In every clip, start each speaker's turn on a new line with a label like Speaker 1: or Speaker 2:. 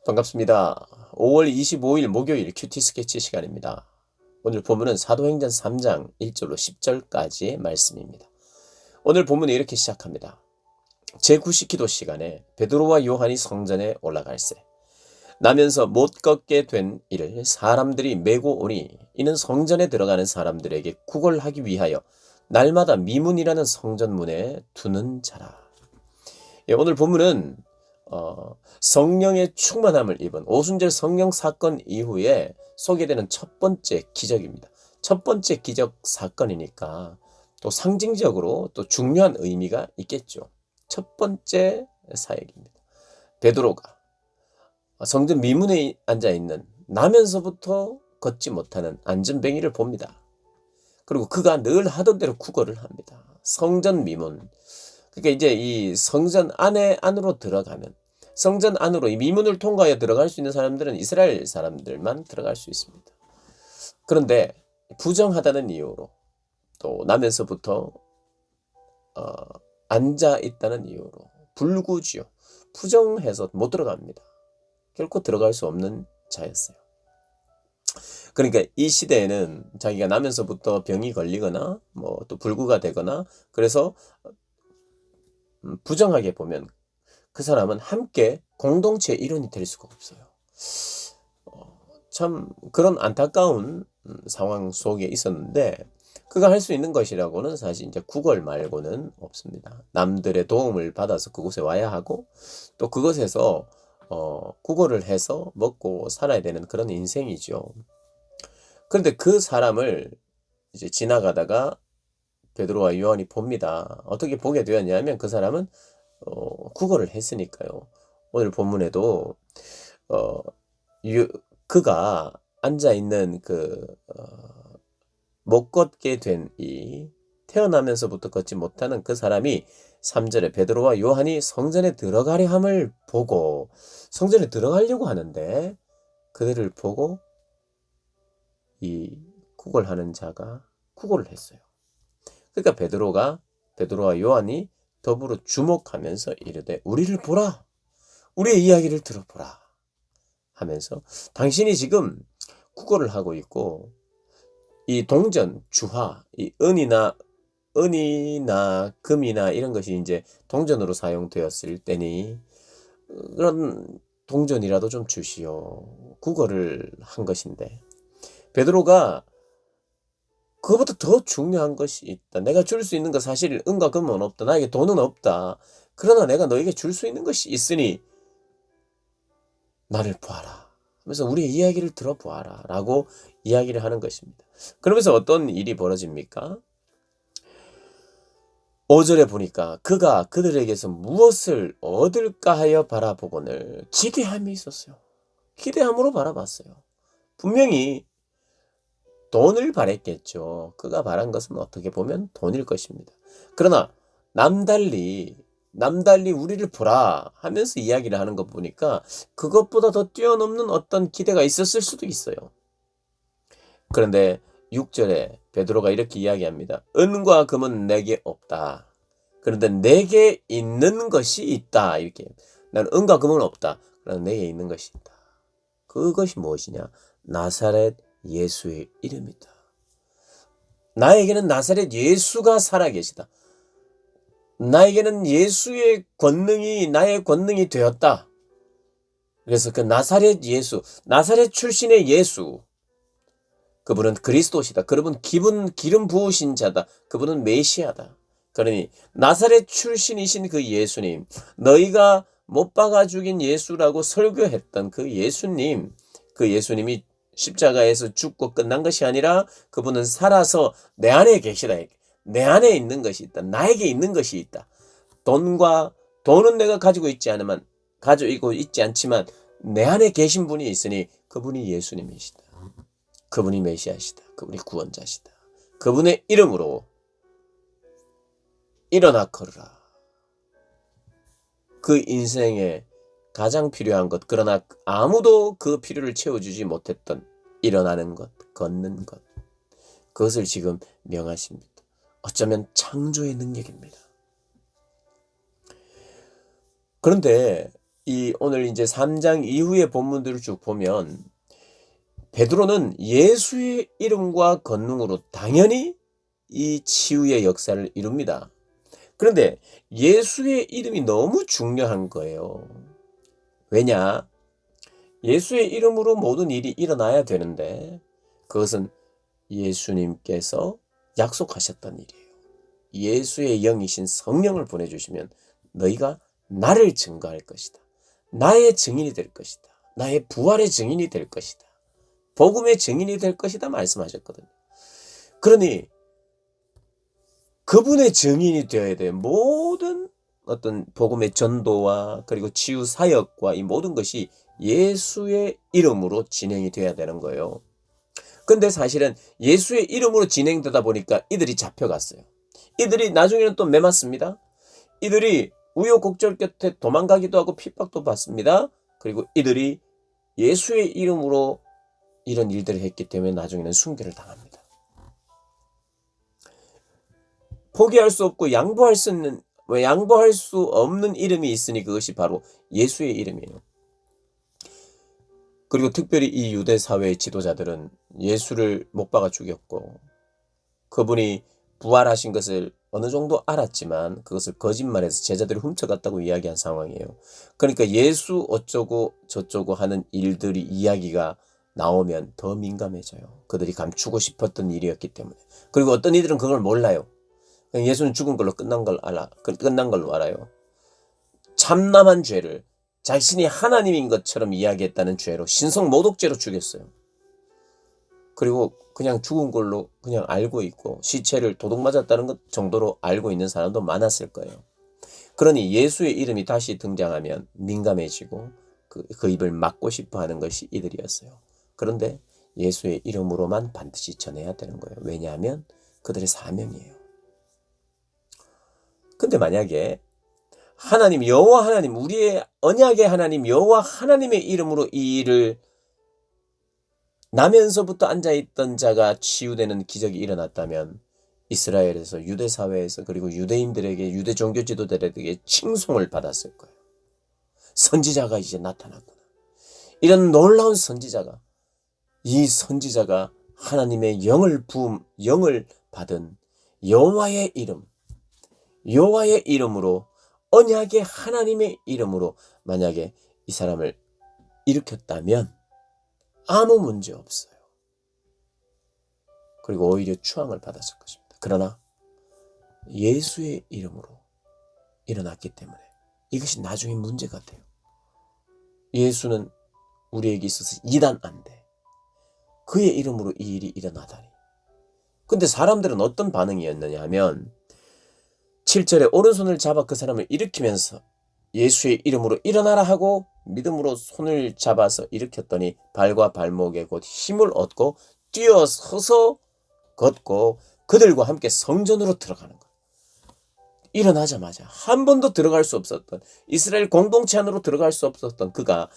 Speaker 1: 반갑습니다. 5월 25일 목요일 큐티 스케치 시간입니다. 오늘 본문은 사도행전 3장 1절로 10절까지의 말씀입니다. 오늘 본문은 이렇게 시작합니다. 제9시 기도 시간에 베드로와 요한이 성전에 올라갈새 나면서 못 걷게 된 이를 사람들이 메고 오니 이는 성전에 들어가는 사람들에게 구걸하기 위하여 날마다 미문이라는 성전문에 두는 자라. 오늘 본문은 성령의 충만함을 입은 오순절 성령 사건 이후에 소개되는 첫 번째 기적입니다. 첫 번째 기적 사건이니까 또 상징적으로 또 중요한 의미가 있겠죠. 첫 번째 사역입니다. 베드로가 성전 미문에 앉아있는 나면서부터 걷지 못하는 안전뱅이를 봅니다. 그리고 그가 늘 하던 대로 구걸을 합니다. 성전 미문, 그러니까 이제 이 성전 안으로 들어가는, 성전 안으로 이 미문을 통과하여 들어갈 수 있는 사람들은 이스라엘 사람들만 들어갈 수 있습니다. 그런데 부정하다는 이유로 또 나면서부터 앉아 있다는 이유로 불구지요. 부정해서 못 들어갑니다. 결코 들어갈 수 없는 자였어요. 그러니까 이 시대에는 자기가 나면서부터 병이 걸리거나 뭐 또 불구가 되거나 그래서 부정하게 보면 그 사람은 함께 공동체의 일원이 될 수가 없어요. 참 그런 안타까운 상황 속에 있었는데 그가 할 수 있는 것이라고는 사실 이제 구걸 말고는 없습니다. 남들의 도움을 받아서 그곳에 와야 하고 또 그것에서 구걸을 해서 먹고 살아야 되는 그런 인생이죠. 그런데 그 사람을 이제 지나가다가 베드로와 요한이 봅니다. 어떻게 보게 되었냐면 그 사람은 구걸을 했으니까요. 오늘 본문에도 그가 앉아 있는 못 걷게 된 이 태어나면서부터 걷지 못하는 그 사람이 3절에 베드로와 요한이 성전에 들어가려 함을 보고 성전에 들어가려고 하는데 그들을 보고 이 구걸하는 자가 구걸을 했어요. 그러니까 베드로와 요한이 더불어 주목하면서 이르되 우리를 보라, 우리의 이야기를 들어보라 하면서 당신이 지금 구걸을 하고 있고 이 동전, 주화, 이 은이나 금이나 이런 것이 이제 동전으로 사용되었을 때니 그런 동전이라도 좀 주시오. 구걸을 한 것인데 베드로가 그것보다 더 중요한 것이 있다. 내가 줄 수 있는 거 사실 은과 금은 없다. 나에게 돈은 없다. 그러나 내가 너에게 줄 수 있는 것이 있으니 나를 보아라. 하면서 우리의 이야기를 들어보아라. 라고 이야기를 하는 것입니다. 그러면서 어떤 일이 벌어집니까? 5절에 보니까 그가 그들에게서 무엇을 얻을까 하여 바라보고는 기대함이 있었어요. 기대함으로 바라봤어요. 분명히 돈을 바랬겠죠. 그가 바란 것은 어떻게 보면 돈일 것입니다. 그러나 남달리 우리를 보라 하면서 이야기를 하는 것 보니까 그것보다 더 뛰어넘는 어떤 기대가 있었을 수도 있어요. 그런데 6절에 베드로가 이렇게 이야기합니다. 은과 금은 내게 없다. 그런데 내게 있는 것이 있다. 이렇게. 난 은과 금은 없다. 그러나 내게 있는 것이 있다. 그것이 무엇이냐? 나사렛 예수의 이름이다. 나에게는 나사렛 예수가 살아계시다. 나에게는 예수의 권능이 나의 권능이 되었다. 그래서 그 나사렛 예수, 나사렛 출신의 예수, 그분은 그리스도시다. 그분은 기름 부으신 자다. 그분은 메시아다. 그러니 나사렛 출신이신 그 예수님, 너희가 못 박아 죽인 예수라고 설교했던 그 예수님이 십자가에서 죽고 끝난 것이 아니라 그분은 살아서 내 안에 계시다. 내 안에 있는 것이 있다. 나에게 있는 것이 있다. 돈은 내가 가지고 있지 않지만 내 안에 계신 분이 있으니 그분이 예수님이시다. 그분이 메시아시다. 그분이 구원자시다. 그분의 이름으로 일어나 걸으라. 그 인생에 가장 필요한 것, 그러나 아무도 그 필요를 채워주지 못했던 일어나는 것, 걷는 것, 그것을 지금 명하십니다. 어쩌면 창조의 능력입니다. 그런데 이 오늘 이제 3장 이후의 본문들을 쭉 보면 베드로는 예수의 이름과 권능으로 당연히 이 치유의 역사를 이룹니다. 그런데 예수의 이름이 너무 중요한 거예요. 왜냐? 예수의 이름으로 모든 일이 일어나야 되는데 그것은 예수님께서 약속하셨던 일이에요. 예수의 영이신 성령을 보내주시면 너희가 나를 증거할 것이다. 나의 증인이 될 것이다. 나의 부활의 증인이 될 것이다. 복음의 증인이 될 것이다 말씀하셨거든요. 그러니 그분의 증인이 되어야 돼요. 모든 어떤 복음의 전도와 그리고 치유 사역과 이 모든 것이 예수의 이름으로 진행이 돼야 되는 거예요. 근데 사실은 예수의 이름으로 진행되다 보니까 이들이 잡혀갔어요. 이들이 나중에는 또 매맞습니다. 이들이 우여곡절 끝에 도망가기도 하고 핍박도 받습니다. 그리고 이들이 예수의 이름으로 이런 일들을 했기 때문에 나중에는 순교를 당합니다. 포기할 수 없고 양보할 수 없는 이름이 있으니 그것이 바로 예수의 이름이에요. 그리고 특별히 이 유대 사회의 지도자들은 예수를 못 박아 죽였고 그분이 부활하신 것을 어느 정도 알았지만 그것을 거짓말해서 제자들이 훔쳐갔다고 이야기한 상황이에요. 그러니까 예수 어쩌고 저쩌고 하는 일들이 이야기가 나오면 더 민감해져요. 그들이 감추고 싶었던 일이었기 때문에. 그리고 어떤 이들은 그걸 몰라요. 예수는 죽은 걸로 끝난 걸로 알아요. 참남한 죄를 자신이 하나님인 것처럼 이야기했다는 죄로 신성 모독죄로 죽였어요. 그리고 그냥 죽은 걸로 그냥 알고 있고 시체를 도둑 맞았다는 것 정도로 알고 있는 사람도 많았을 거예요. 그러니 예수의 이름이 다시 등장하면 민감해지고 그 입을 막고 싶어 하는 것이 이들이었어요. 그런데 예수의 이름으로만 반드시 전해야 되는 거예요. 왜냐하면 그들의 사명이에요. 근데 만약에 하나님 여호와 하나님 우리의 언약의 하나님 여호와 하나님의 이름으로 이 일을 나면서부터 앉아있던 자가 치유되는 기적이 일어났다면 이스라엘에서 유대 사회에서 그리고 유대인들에게 유대 종교 지도자들에게 칭송을 받았을 거예요. 선지자가 이제 나타났구나. 이런 놀라운 선지자가 이 선지자가 하나님의 영을 받은 여호와의 이름으로 언약의 하나님의 이름으로 만약에 이 사람을 일으켰다면 아무 문제 없어요. 그리고 오히려 추앙을 받았을 것입니다. 그러나 예수의 이름으로 일어났기 때문에 이것이 나중에 문제가 돼요. 예수는 우리에게 있어서 이단 안 돼. 그의 이름으로 이 일이 일어나다니. 근데 사람들은 어떤 반응이었느냐 하면 7절에 오른손을 잡아 그 사람을 일으키면서 예수의 이름으로 일어나라 하고 믿음으로 손을 잡아서 일으켰더니 발과 발목에 곧 힘을 얻고 뛰어서서 걷고 그들과 함께 성전으로 들어가는 거예요. 일어나자마자 한 번도 들어갈 수 없었던 이스라엘 공동체 안으로 들어갈 수 없었던 그가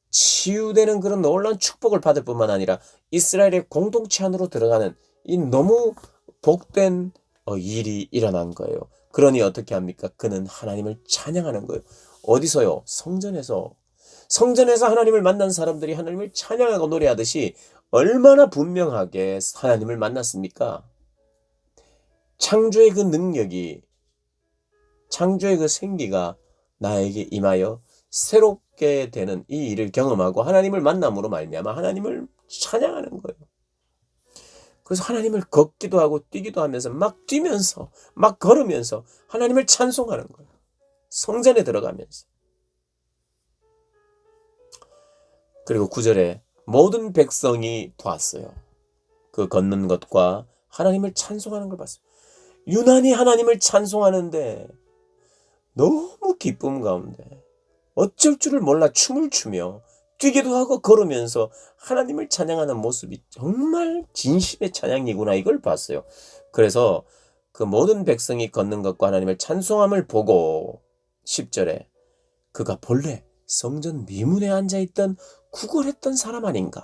Speaker 1: 치유되는 그런 놀라운 축복을 받을 뿐만 아니라 이스라엘의 공동체 안으로 들어가는 이 너무 복된 일이 일어난 거예요. 그러니 어떻게 합니까? 그는 하나님을 찬양하는 거예요. 어디서요? 성전에서 하나님을 만난 사람들이 하나님을 찬양하고 노래하듯이 얼마나 분명하게 하나님을 만났습니까? 창조의 그 능력이 창조의 그 생기가 나에게 임하여 새롭게 되는 이 일을 경험하고 하나님을 만남으로 말미암아 하나님을 찬양하는 거예요. 그래서 하나님을 걷기도 하고 뛰기도 하면서 막 뛰면서 막 걸으면서 하나님을 찬송하는 거예요. 성전에 들어가면서. 그리고 9절에 모든 백성이 봤어요. 그 걷는 것과 하나님을 찬송하는 걸 봤어요. 유난히 하나님을 찬송하는데 너무 기쁨 가운데 어쩔 줄을 몰라 춤을 추며 뛰기도 하고 걸으면서 하나님을 찬양하는 모습이 정말 진심의 찬양이구나 이걸 봤어요. 그래서 그 모든 백성이 걷는 것과 하나님을 찬송함을 보고 10절에 그가 본래 성전 미문에 앉아있던 구걸했던 사람 아닌가.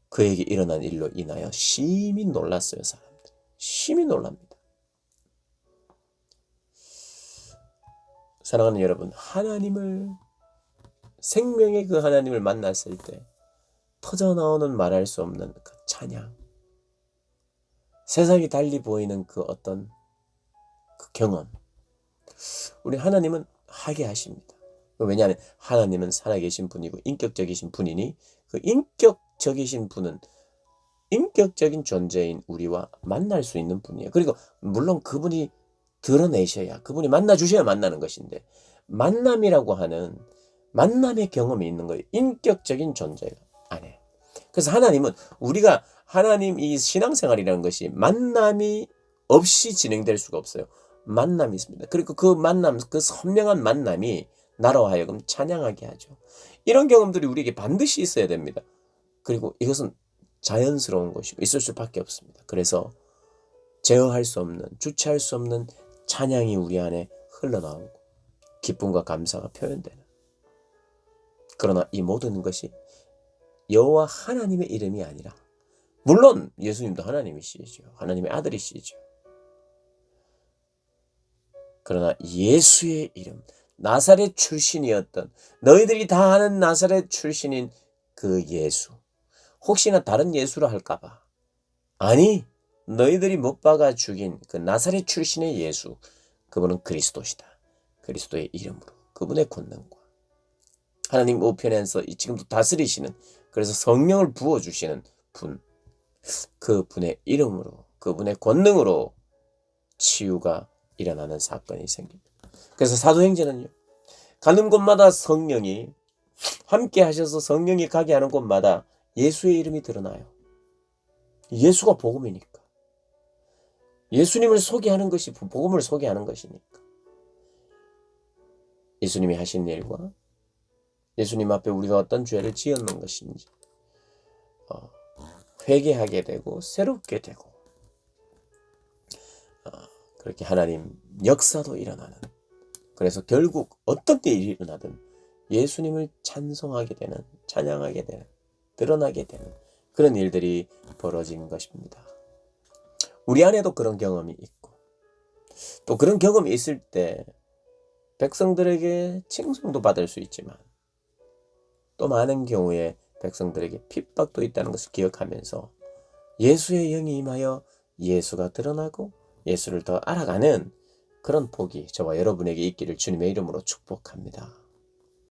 Speaker 1: 그에게 일어난 일로 인하여 심히 놀랐어요. 사람들 심히 놀랍니다. 사랑하는 여러분, 하나님을 생명의 그 하나님을 만났을 때 터져나오는 말할 수 없는 그 찬양, 세상이 달리 보이는 그 어떤 그 경험, 우리 하나님은 하게 하십니다. 왜냐하면 하나님은 살아계신 분이고 인격적이신 분이니 그 인격적이신 분은 인격적인 존재인 우리와 만날 수 있는 분이에요. 그리고 물론 그분이 드러내셔야, 그분이 만나주셔야 만나는 것인데, 만남이라고 하는 만남의 경험이 있는 거예요. 인격적인 존재가 안에. 그래서 하나님은 우리가 하나님 이 신앙생활이라는 것이 만남이 없이 진행될 수가 없어요. 만남이 있습니다. 그리고 그 만남, 그 선명한 만남이 나로 하여금 찬양하게 하죠. 이런 경험들이 우리에게 반드시 있어야 됩니다. 그리고 이것은 자연스러운 것이고 있을 수밖에 없습니다. 그래서 제어할 수 없는, 주체할 수 없는 찬양이 우리 안에 흘러나오고 기쁨과 감사가 표현되는, 그러나 이 모든 것이 여호와 하나님의 이름이 아니라, 물론 예수님도 하나님이시죠. 하나님의 아들이시죠. 그러나 예수의 이름, 나사렛 출신이었던, 너희들이 다 아는 나사렛 출신인 그 예수, 혹시나 다른 예수로 할까봐, 아니, 너희들이 못 박아 죽인 그 나사렛 출신의 예수, 그분은 그리스도시다. 그리스도의 이름으로, 그분의 권능과 하나님 우편에서 지금도 다스리시는, 그래서 성령을 부어주시는 분, 그분의 이름으로, 그분의 권능으로 치유가 일어나는 사건이 생깁니다. 그래서 사도행전은요, 가는 곳마다 성령이 함께 하셔서 성령이 가게 하는 곳마다 예수의 이름이 드러나요. 예수가 복음이니까. 예수님을 소개하는 것이 복음을 소개하는 것이니까. 예수님이 하신 일과 예수님 앞에 우리가 어떤 죄를 지었는 것인지 회개하게 되고 새롭게 되고 그렇게 하나님 역사도 일어나는, 그래서 결국 어떤 일이 일어나든 예수님을 찬송하게 되는, 찬양하게 되는, 드러나게 되는 그런 일들이 벌어진 것입니다. 우리 안에도 그런 경험이 있고, 또 그런 경험이 있을 때 백성들에게 칭송도 받을 수 있지만 또 많은 경우에 백성들에게 핍박도 있다는 것을 기억하면서 예수의 영이 임하여 예수가 드러나고 예수를 더 알아가는 그런 복이 저와 여러분에게 있기를 주님의 이름으로 축복합니다.